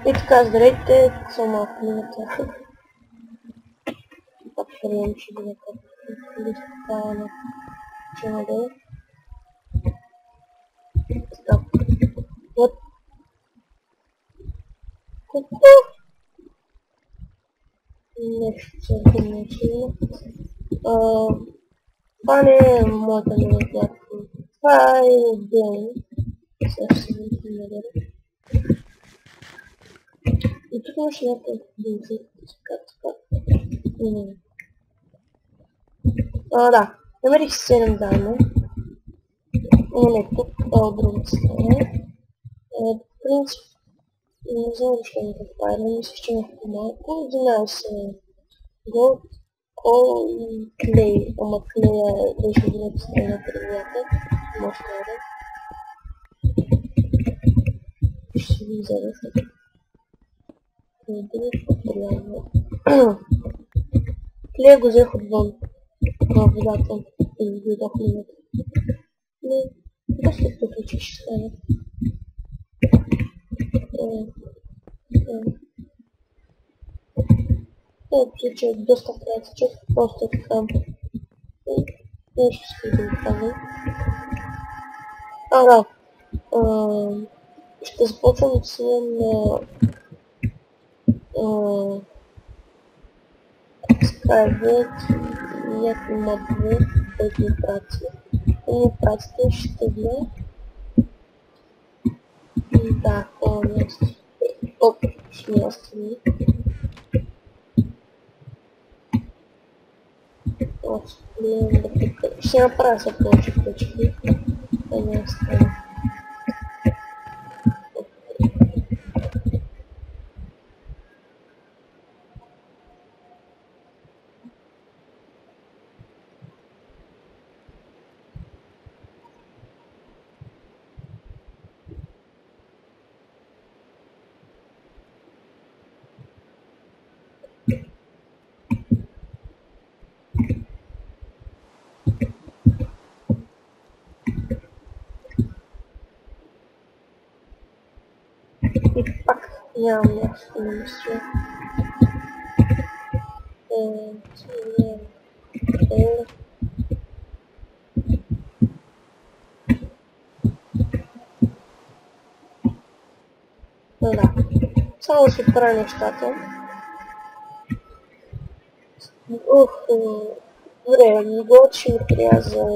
И така, здравейте, съм малко минута. Пак прием, че да става на чанаде. Стоп. Вот. Какво? Нещо съвсем нечивно. Това не е моята минута. Това е ден. Съвсем не е. И тук имаш някакъв бензин. Да. Намерих 7 дайма. Имаме тук от другата страна. В принцип, не знам защо ми това е, но мисля, че имах по-малко. 11 голд, кол и клей. Ама клея беше от другата страна предвията. Може да е. Ще си ви взема след. Клея го взех отвън. В водата. И видях минута. Но просто тук че ще стане. В случай доста кратичък, просто така. Нещо ще да го кажа. Да. Ще започвам да снимам на Skyward някакви модове, които ми прати. И пратите ще видя. Да, това място. Ще ми остане. Ще направя са повече ключки. Да не остане. И пак нямам място на мисия. Да. Само се правя нещата. Добре, много ще ми трябва за...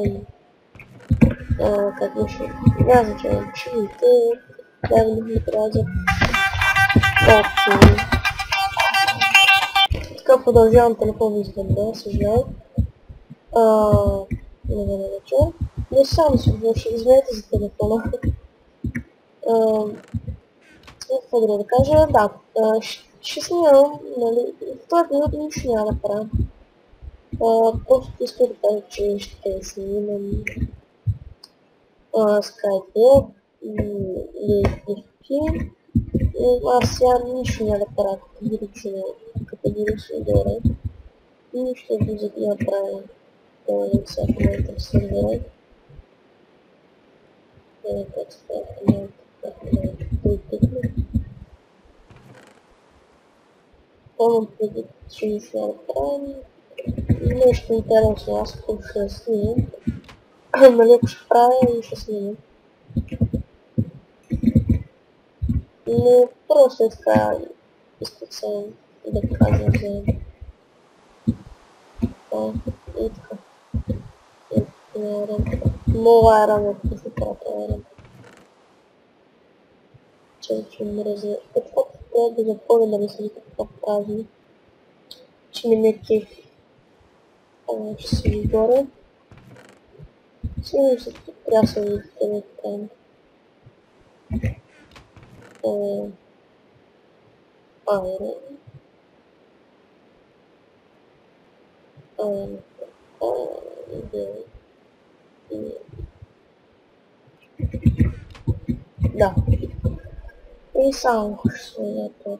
как беше? Няма за чините. Да, ми трябва за... Така продължавам телефон изгледа, съжалявам. Не знам вече. Не само се ще извинете за телефона. Какво да кажа? Да, ще снимам, нали, в този период нищо няма да правя. Просто искам да кажа, че ще снимам Skype или FP. Аз сега нищо няма да правя категорично добре. И ще влизат да направя всяко момента в сервера. Как става в момента, помня преди, че нищо няма да правя. Нещо интересно, аз тук ще снимам. Нали, ако ще правя и ще снимам. Но просто е така, исках само да кажа за... И така. Нова ера в късната ера. Че мръза. Какво трябва да запомня да мисля какво прави. Че не ме кефи. Ще си ви горе. Сигурно се трябва да се видите на екрана. Да. И само ще сложа това.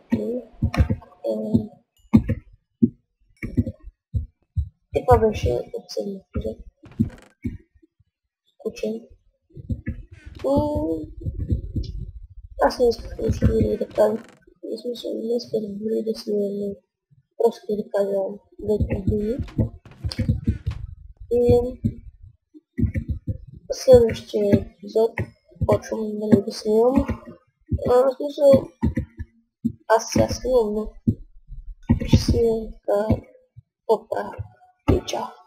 И това беше от седми епизод. Скучен. Аз не исках нищо да кажа. смисъл, днес разбира да снимаме просто да кажа двете думи. И следващия епизод почвам да снимам. В смисъл, аз сега снимам, но ще снимам така по-правилно. И чао!